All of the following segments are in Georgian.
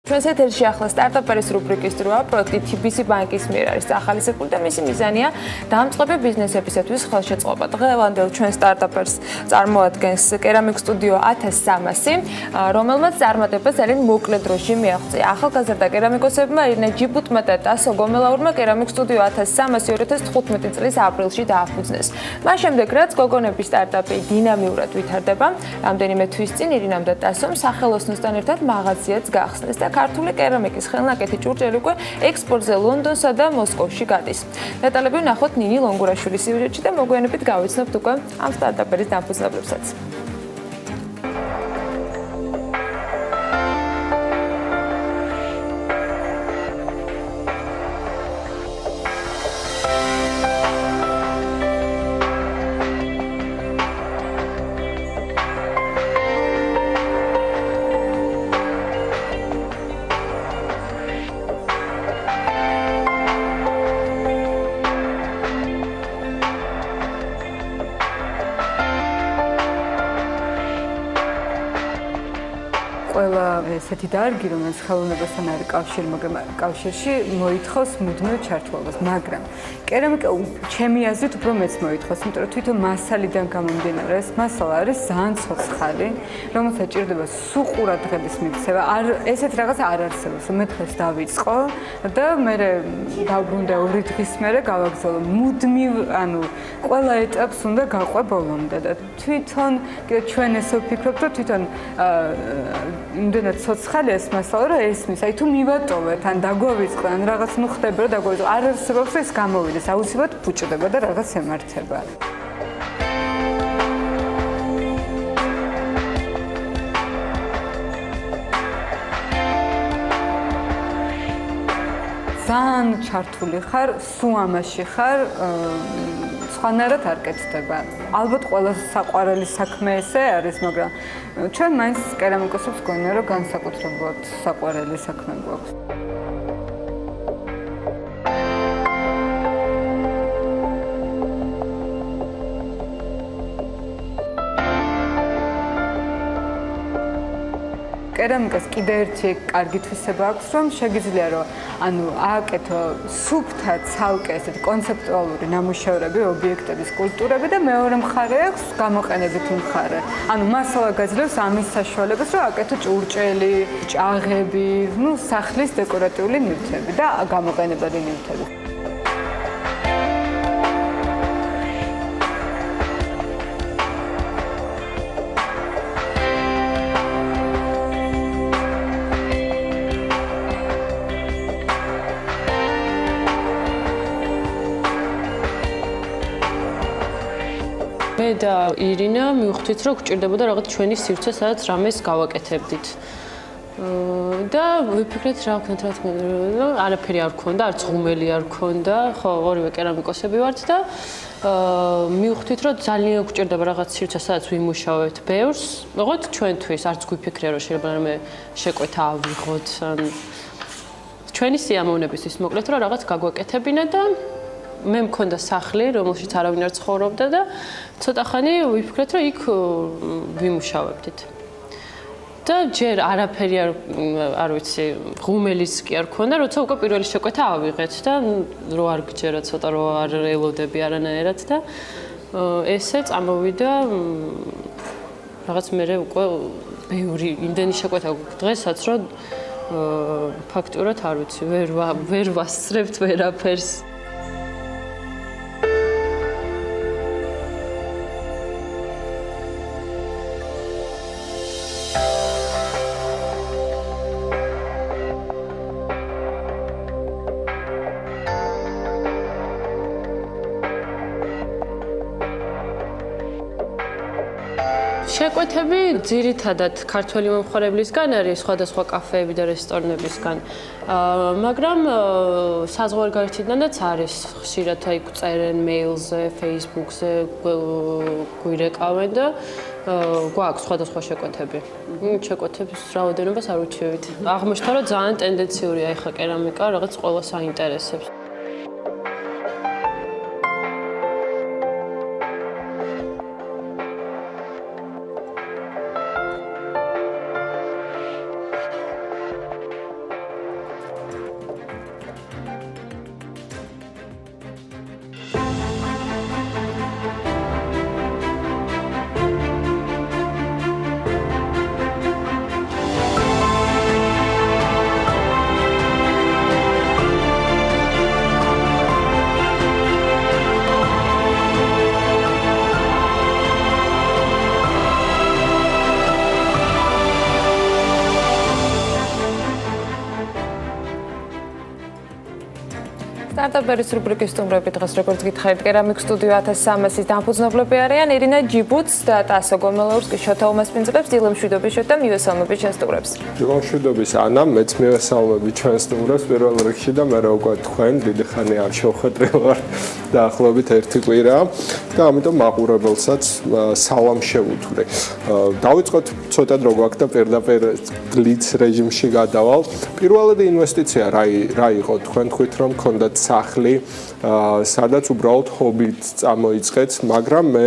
ჩვენს ეთერში ახლა სტარტაპერის რუბრიკის დროა. პროექტი TBC ბანკის მიერ არის ახალისებული და მისი მიზანია დამწყები ბიზნესებისათვის ხელშეწყობა. დღევანდელ ჩვენ სტარტაპერს წარმოადგენს კერამიკ სტუდიო 1300, რომელმაც წარმატებას ძალიან მოკლე დროში მიაღწია. ახალგაზრდა კერამიკოსებმა ირინა ჯიბუტმა და ტასო გომელაურმა კერამიკ სტუდიო 1300 2015 წლის აპრილში დააფუძნეს. მას შემდეგ რაც გოგონების სტარტაპი დინამიურად ვითარდება, რამდენიმე თვის წინ ირინამ და ტასომ სახელოსნოსთან ერთად მაღაზიაც გახსნეს და ქართული კერამიკის ხელნაკეთი ჭურჭელი უკვე ექსპორტზე ლონდონსა და მოსკოვში გადის. დეტალები ვნახოთ ნინი ლონგურაშვილის სიუჟეტში და მოგვიანებით გავიცნობთ უკვე ამ სტარტაპერის დამფუძნებლებსაც. ყველა ესეთი დარგი, რომელიც ხელოვნებასთან არის კავშირი, მაგრამ კავშირში მოითხოვს მუდმივ ჩართულობას, მაგრამ კერამიკა ჩემი აზრით უფრო მეც მოითხოვს, იმიტომ რომ თვითონ მასალიდან გამომდინარე, ეს მასალა არის ძალიან ცოცხალი, რომელსაც ჭირდება სულ ყურადღების მიქცევა. ესეთ რაღაც არ არსებობს. მე დღეს დავიწყო და მე დავბრუნდა 2 დღის მერე გავაგზავნე. მუდმივ, ყველა ეტაპს უნდა გაყვე ბოლომდე და თვითონ ჩვენ ესე ვფიქრობთ, რომ თვითონ იმდენად ცოცხალია ეს მასალა, რომ ესმის, თუ მივატოვეთ, ან დაგვავიწყო, ან რაღაც ხდება, რომ დაგვავიწყო, არ არსებობს ეს გამოვიდეს, აუცილებლად ბუჭდება და რაღაც ემართება. ძალიან ჩართული ხარ, სულ ამაში ხარ, სხვანაირად არ კეთდება. ალბათ ყველა საყვარელი საქმე ესე არის, მაგრამ ჩვენ მაინც კერამიკოსებს გვგონია, რომ განსაკუთრებულად საყვარელი საქმე გვაქვს. კერამიკას კიდე ერთი კარგი თვისება აქვს, რომ შეგიძლია რომ ააკეთო სუფთა ცალკე ესეთი კონცეპტუალური ნამუშევრები, ობიექტები, სკულპტურები და მეორე მხარე აქვს გამოყენებითი მხარე. მასალა გაძლევს ამის საშუალებას, რომ ააკეთო ჭურჭელი, ჭაღები, სახლის დეკორატიული ნივთები და გამოყენებადი ნივთები. მე და ირინა მივხვდით, რომ გვჭირდებოდა რაღაც ჩვენი სივრცე, სადაც რამეს გავაკეთებდით. და ვიფიქრეთ, რა ვქნათ, რა თქმა უნდა, არაფერი არ გქონდა, არც ღუმელი არ გქონდა, ხო, ორივე კერამიკოსები ვართ და მივხვდით, რომ ძალიან გვჭირდება რაღაც სივრცე, სადაც ვიმუშავებთ ბევრს. ოღონდ ჩვენთვის არც გვიფიქრია, რომ შეიძლება რამე შეკვეთა ავიღოთ. ჩვენი სიამოვნების ის მოკლედ, რომ რაღაც გაგვაკეთებინა და მე მქონდა სახლი, რომელშიც არავინ არ ცხოვრობდა და ცოტა ხანი ვიფიქრეთ, რომ იქ ვიმუშავებდით. და ჯერ არაფერი არ ვიცი, ღუმელის კი არ ქონდა, როცა უკვე პირველი შეკვეთა ავიღეთ და რო არ გჯერა ცოტა რო არ ელოდები არანაირად და ესე წამოვიდა რაღაც მე უკვე ბევრი იმდენი შეკვეთა დღესაც რომ ფაქტურად არ ვიცი, ვერ ვასწრებთ ვერაფერს. შეკვეთები ძირითადად ქართველი მომხმარებლისგან არის, სხვადასხვა კაფეები და რესტორნებისგან. მაგრამ საზღვარგარეთიდანაც არის, ხშირად აი წერენ მეილზე, Facebook-ზე, გვირეკავენ და გვაქვს სხვადასხვა შეკვეთები. შეკვეთების რაოდენობას არ უჩვევით. აღმოჩნდა, რომ ძალიან ტენდენციურია ახლა კერამიკა, რაღაც ყველას აინტერესებს. სტარტაპერის რუბრიკის სტუმრები დღეს როგორც გითხარით კერამიკ სტუდიო 1300-ის დამფუძნებლები არიან ირინა ჯიბუტს და ტასო გომელაურს კი შოთა უმასპინძლებს დილა მშვიდობის შოთა მივესალმებით ჩვენს სტუმრებს. დილა მშვიდობის ანა მეც მივესალმებით ჩვენს სტუმრებს პირველ რიგში და მე უკვე თქვენ დიდი ხანი არ შევხვედრე ვარ დაახლოებით 1 კვირა და ამიტომ მაყურებელსაც სალამ შევუთვრე. დავიწყოთ ცოტა დრო გვაქვს და პირდაპირ გლიც რეჟიმში გადავალ. პირველადი ინვესტიცია რა იყო თქვენ თქვით რომ გქონდათ სახლი, სადაც უბრალოდ ჰობით წამოიწყეთ, მაგრამ მე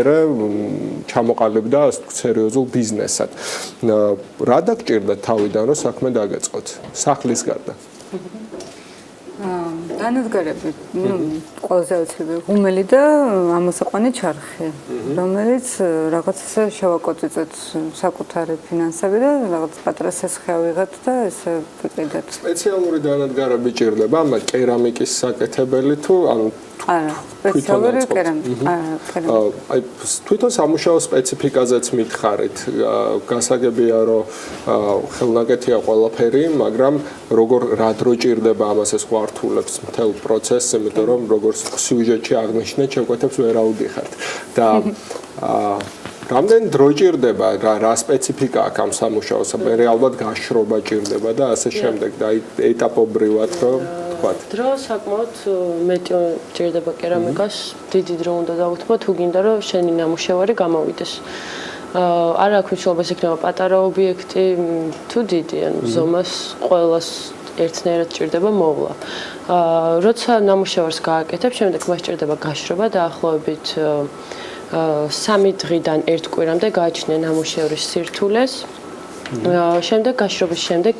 ჩამოყალიბდა სერიოზულ ბიზნესად. რა დაგჭირდა თავიდან რომ საქმე დაგეწყოთ? სახლის გარდა. განადგარები, ყველაზე აუცილებელი ღუმელი და ამოსაყვანი ჩარხი, რომელიც რაღაცა შევაკოწიწოთ საკუთარი ფინანსები და რაღაც პატარა სესხი ავიღოთ და ესე ვიყიდეთ. სპეციალური განადგარები ჭირდება, მაგრამ კერამიკის საკეთებელი თუ ანუ არა, სპეციალური კერამიკა. აი თვითონ სამუშაო სპეციფიკაზეც მითხარით. გასაგებია რომ ხელნაკეთია ყველაფერი, მაგრამ როგორ რა დრო ჭირდება ამას ეს ყვართულებს მთელ პროცესს, იმიტომ რომ როგორც სიუჟეტში აღნიშნეთ, შეკვეთებს ვერ აუდიხართ. და რამდენი დრო ჭირდება, რა სპეციფიკა აქვს ამ სამუშაოს, მე ალბათ გაშრობა ჭირდება და ასე შემდეგ და ეტაპობრივად რომ დრო საკმაოდ მეტი ჭირდება კერამიკას, დიდი დრო უნდა დაუთმო თუ გინდა რომ შენი ნამუშევარი გამოვიდეს. არა აქვს მნიშვნელობა იქნება პატარა ობიექტი თუ დიდი, ანუ ზომას ყველას ერთნაირად ჭირდება მოვლა. როცა ნამუშევარს გააკეთებ, შემდეგ მას ჭირდება გაშრობა დაახლოებით 3 დღიდან 1 კვირამდე გააჩნია ნამუშევრის სირთულეს. შემდეგ გაშრობის შემდეგ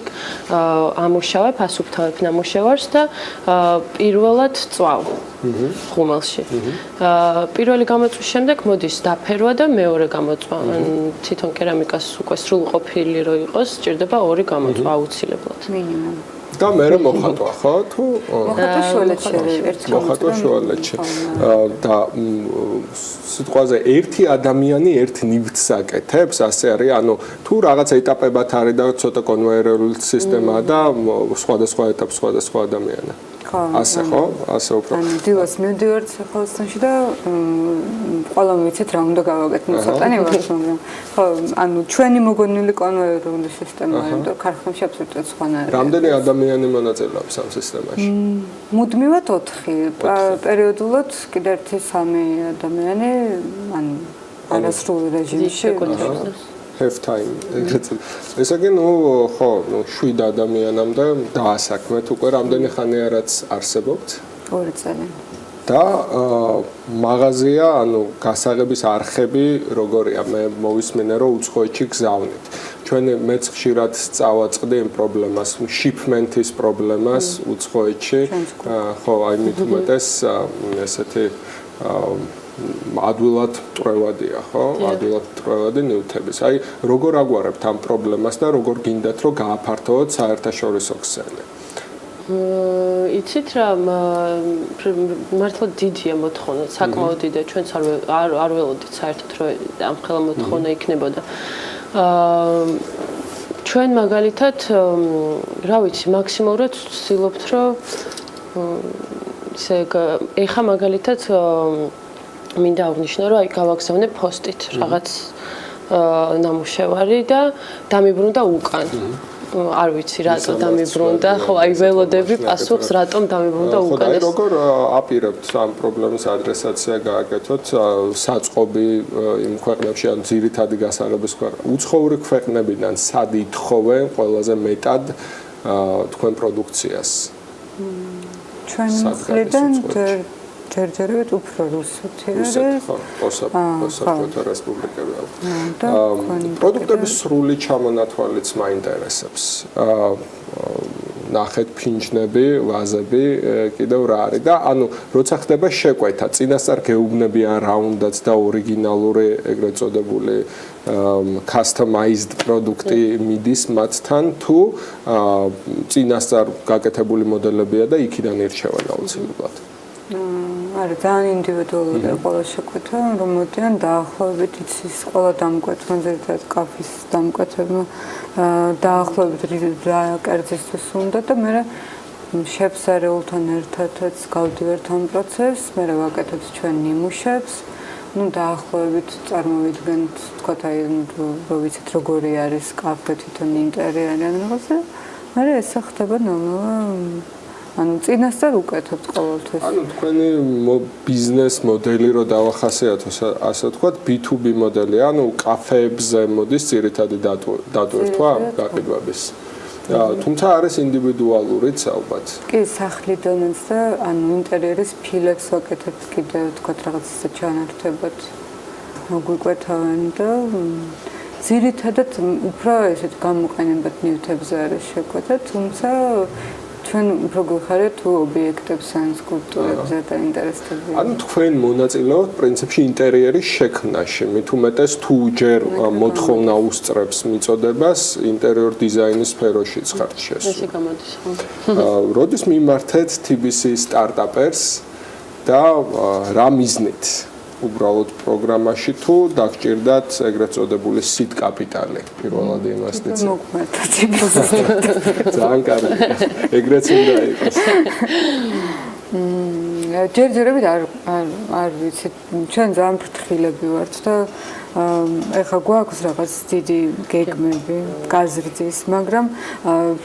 ამუშავებ, ასუფთავებ ნამუშევარს და პირველად წვავ ღუმელში. პირველი გამოწვის შემდეგ მოდის დაფერვა და მეორე გამოწვა. თვითონ კერამიკას უკვე სრულყოფილი რო იყოს, ჭირდება 2 გამოწვა აუცილებლად. მინიმუმ. და მე მოხატვა ხო თუ მოხატვა შუალედში მოხატვა შუალედში და სიტყვაზე ერთი ადამიანი ერთ ნივთს აკეთებს, ასე არის, ანუ თუ რაღაც ეტაპებად არის და ცოტა კონვეიერული სისტემაა და სხვადასხვა ეტაპს სხვადასხვა ადამიანი. ასე ხო? ასე უფრო. ანუ დილას მივდივართ სახელოსნოში და ყველა ვიცით რა უნდა გავაკეთოთ სატანი ვარ, მაგრამ ხო, ანუ ჩვენი მოგონილი კონვეიერული სისტემაა, იმიტომ ქარხნებში აბსოლუტურად სხვანაირია. რამდენი ადამიანი მონაწილეობს ამ სისტემაში? მუდმივად 4, პერიოდულად კიდევ 1-3 ადამიანი, ანუ არასრულ რეჟიმში have time. ესე იგი, ხო, 7 ადამიანამდე დაასაქმეთ უკვე რამდენი ხანია რაც არსებობთ? 2 წელი. და მაღაზია, ანუ გასაღების არხები როგორია? მე მოვისმინე რომ უცხოეთში გზავნით. ჩვენი მეც ხშირად წავაწყდი იმ პრობლემას, shipment-ის პრობლემას უცხოეთში. ხო, აი მით უმეტეს ესეთი ადვილად მტრევადია, ხო? ადვილად მტრევადი ნივთების. აი, როგორ აგვარებთ ამ პრობლემას და როგორ გინდათ რომ გააფართოვოთ საერთაშორისო ქსელი? იცით რა, მართლა დიდია მოთხოვნა, საკმაოდ დიდია, ჩვენც არ ველოდით საერთოდ რომ ამ ხელა მოთხოვნა იქნებოდა. ჩვენ მაგალითად, რა ვიცი, მაქსიმალურად ვცდილობთ რომ ესე ეხა მაგალითად მინდა აღნიშნო რომ აი გავაგზავნე პოსტით რაღაც ნამუშევარი და დამიბრუნდა უკან. არ ვიცი რატო დამიბრუნდა, ხო აი ველოდები პასუხს რატომ დამიბრუნდა უკან. აი როგორ აპირებთ ამ პრობლემის ადრესაცია გააკეთოთ საწყობი იმ ქვეყნებში ან ძირითადი გასაღების ქვეყნებში. უცხოური ქვეყნებიდან სად ითხოვენ ყველაზე მეტად თქვენ პროდუქციას? ჩვენ მხრიდან ჯერჯერობით უფრო რუსეთი არის. ოსაბჭოთა რესპუბლიკები. პროდუქტების სრული ჩამონათვალიც მაინტერესებს. ნახეთ ფინჯნები, ვაზები, კიდევ რა არის და ანუ როცა ხდება შეკვეთა, წინასწარ გეუბნებიან რა უნდათ და ორიგინალური ეგრეთ წოდებული customized პროდუქტი მიდის მათთან თუ წინასწარ გაკეთებული მოდელებია და იქიდან ირჩევენ აუცილებლად. არა, ძალიან ინდივიდუალურია ყველა შეკვეთა, რომ მოდიან დაახლოებით იცის ყველა დამკვეთმა, ზედმეტად კაფის დამკვეთებმა დაახლოებით რა კერძისთვის უნდა და მე შეფსარეულთან ერთადაც გავდივართ ამ პროცესს, მე ვაკეთებთ ჩვენ ნიმუშებს. დაახლოებით წარმოვიდგენთ, თქვათ აი რო ვიცით როგორი არის კაფე თვითონ ინტერიერი ან რაღაცა. მაგრამ ეს ხდება ნორმალა წინასწარ უკეთებთ ყოველთვის. თქვენი ბიზნეს მოდელი რო დავახასიათოს, ასე ვთქვათ, B2B მოდელი, კაფეებზე მოდის ძირითადი დატვირთვა გაყიდვების. თუმცა არის ინდივიდუალურიც ალბათ. კი, სახლიდანაც და ინტერიერის ფილებს ვაკეთებთ კიდევ, თქვათ, რაღაც ჩანართებად მოგვიკვეთავენ და ძირითადად უფრო ესეთ გამოყენებად ნივთებზე არის შეკვეთა, თუმცა ჩვენ უფრო გვიხარეთ თუ ობიექტებს ან სკულპტურებზე დაინტერესდებით. თქვენ მონაწილეობთ პრინციპში ინტერიერის შექმნაში, მით უმეტეს თუ ჯერ მოთხოვნა უსწრებს მიწოდებას ინტერიორ დიზაინის სფეროშიც ხართ შესული. ესე გამოდის, ხო? როდის მიმართეთ TBC სტარტაპერს და რა მიზნით? უბრალოდ პროგრამაში თუ დაგჭირდათ ეგრეთ წოდებული seed capital-ი, პირველადი ინვესტიცია. მოგმართოთ. ძალიან კარგი. ეგრეც უნდა იყოს. ჯერჯერობით არ ვიცით, ჩვენ ძალიან ფრთხილები ვართ და ეხლა გვაქვს რაღაც დიდი გეგმები, გაზრდის, მაგრამ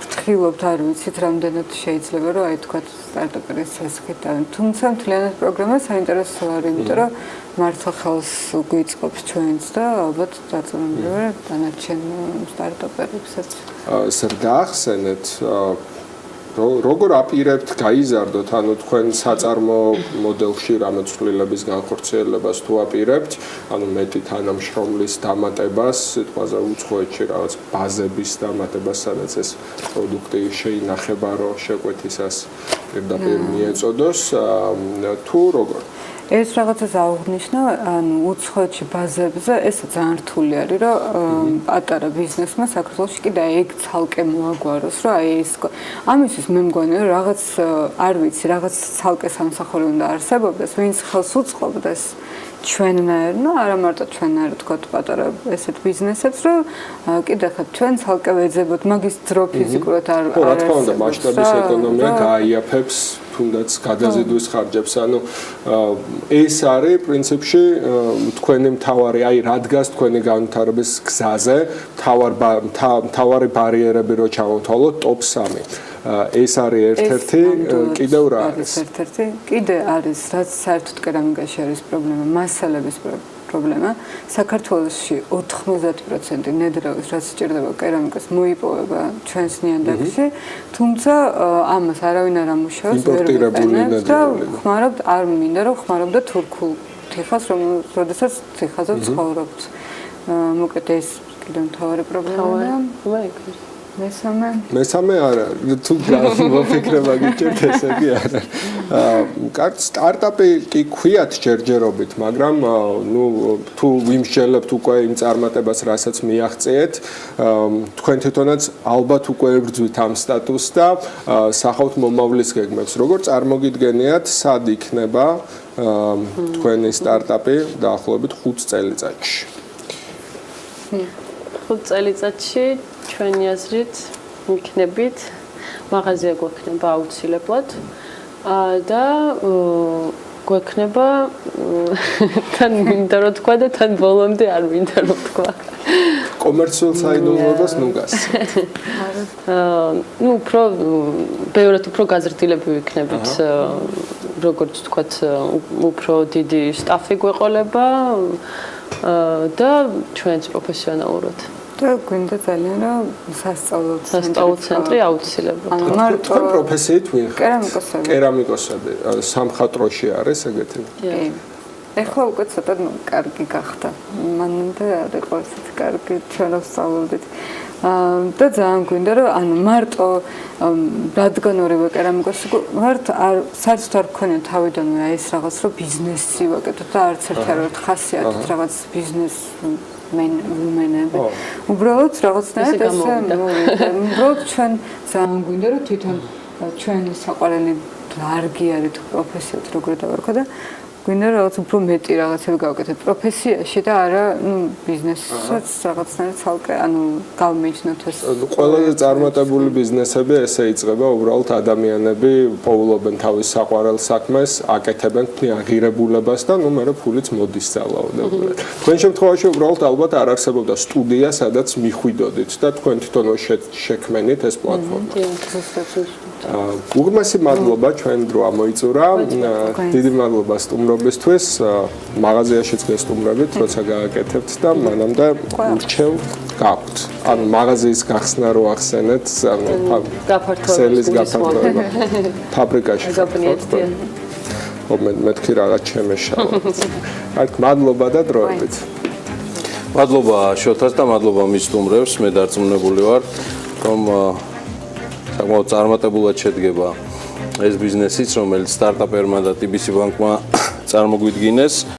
ფრთხილობთ, არ ვიცით, რამდენად შეიძლება რომ აი თქვა სტარტაპერის შესახებ. თუმცა მთლიანად პროგრამა საინტერესო არის, იმიტომ რომ მართლა ხელს გვიწყობს ჩვენს და ალბათ დაწუნებულება დანარჩენ სტარტაპერებსაც. ზრდახსენეთ როგორ აპირებთ გაიზარდოთ, თქვენ საწარმო მოდელში რამე ცვლილების განხორციელებას თუ აპირებთ, მეტი თანამშრომლის დამატებას, სიტყვაზე უცხოეთში რაღაც ბაზების დამატებას, სადაც ეს პროდუქტი შეინახება, რომ შეკვეთისას პირდაპირ მიეწოდოს, თუ როგორ? ეს რაღაცას აღვნიშნა, უცხოეთში ბაზებზე, ეს ძალიან რთული არის, რომ პატარა ბიზნესმა საქართველოში კიდე ეგ ცალკე მოაგვაროს, რომ აი ეს ამისთვის მე მგონი, რომ რაღაც არ ვიცი, რაღაც ცალკე სამსახური უნდა არსებობდეს, ვინც ხელს უწყობდეს ჩვენნაირ, არა მარტო ჩვენნაირ, თქვათ, პატარა ესეთ ბიზნესებს, რომ კიდე ხა ჩვენ ცალკე ვეძებოთ, მაგის ძრო ფიზიკურად არ არის. რა თქმა უნდა, მასშტაბის ეკონომია გააიაფებს თუნდაც გადაზიდვის ხარჯებს, ეს არის პრინციპში თქვენი მთავარი, აი რადგას თქვენი განვითარების გზაზე მთავარი ბარიერები რო ჩავთვალოთ ტოპ 3. ეს არის ერთ-ერთი, კიდევ რა არის? ერთ-ერთი, კიდე არის, რაც საერთოდ კერამიკაში არის პრობლემა, მასალების პრობლემა. საქართველოში 90% ნედრევის, რაც სჭირდება კერამიკას, მოიპოვება ჩვენს ნიადაგში, თუმცა ამას არავინ არ ამუშავებს, ვერ ვიყენებთ და ხმარობთ, არ მინდა რომ ხმარობდა თურქულ თიხას, როდესაც თიხაზე ვცხოვრობთ. მოკლედ ეს კიდევ მთავარი პრობლემაა. მესამე არა, თუ მოფიქრება გიჭირთ, ესე კი არა. სტარტაპი კი ქვიათ ჯერჯერობით, მაგრამ თუ ვიმსჯელებთ უკვე იმ წარმატებას, რასაც მიაღწიეთ, თქვენ თვითონაც ალბათ უკვე ებრძვით ამ სტატუსს და სახავთ მომავლის გეგმებს. როგორ წარმოგიდგენიათ, სად იქნება თქვენი სტარტაპი დაახლოებით 5 წელიწადში? 5 წელიწადში ჩვენი აზრით იქნებით მაღაზია გვექნება აუცილებლად და გვექნება თან მინდა რომ თქვა და თან ბოლომდე არ მინდა რომ თქვა. კომერციულ საიდუმლოებას ნუ გასცემთ. უფრო ბევრად უფრო გაზრდილები ვიქნებით, როგორც თქვათ, უფრო დიდი სტაფი გვეყოლება და ჩვენც პროფესიონალურად. და გვინდა ძალიან რომ სასწავლო ცენტრი აუცილებლად. თქვენ პროფესიით ვინ ხართ? კერამიკოსები. კერამიკოსები. სამხატვროში არის ეგეთი? კი. ეხლა უკვე ცოტა კარგი გახდა. მანამდე არ იყო ესეთი კარგი, ჩვენ ვსწავლობდით. და ძალიან გვინდა რომ მარტო რადგან ორივე კერამიკოსი ვართ, საერთოდ არ გქონია თავიდანვე ეს რაღაც რომ ბიზნესი ვაკეთოთ და არც ერთ არ ვართ ხასიათით რაღაც ბიზნეს მენეჯმენტი. უბრალოდ რაღაცნაირად ეს უბრალოდ ჩვენ ძალიან გვინდა რომ თვითონ ჩვენი საყვარელი დარგი არის თუ პროფესიით როგორ დავარქვა და გვინდა რაღაც უფრო მეტი რაღაცები გავაკეთოთ პროფესიაში და არა, ბიზნესაც რაღაცნაირად ცალკე, გავმეჯნოთ ეს. ყველაზე წარმატებული ბიზნესები ესე იწყება, უბრალოდ ადამიანები პოულობენ თავის საყვარელ საქმეს, აკეთებენ აღირებულებას და მე ფულიც მოდის ძალაუნებურად. თქვენ შემთხვევაში უბრალოდ ალბათ არ არსებობდა სტუდია, სადაც მიხვიდოდით და თქვენ თვითონ შექმენით ეს პლატფორმა. უღმესი მადლობა, ჩვენ დრო ამოიწურა. დიდი მადლობა სტუმრობისთვის. მაღაზიაშიც გესტუმრებით, როცა გააკეთებთ და მანამდე ურჩევ გაქვთ. მაღაზიის გახსნა რო ახსენეთ, სელის გაფართოება. ფაბრიკაში. მეთქი რაღაც შემეშალა. მადლობა და დროებით. მადლობა შოთას და მადლობა მის სტუმრებს. მე დარწმუნებული ვარ, რომ საკმაოდ წარმატებულად შედგება ეს ბიზნესიც, რომელიც სტარტაპერმა და TBC ბანკმა წარმოგვიდგინეს.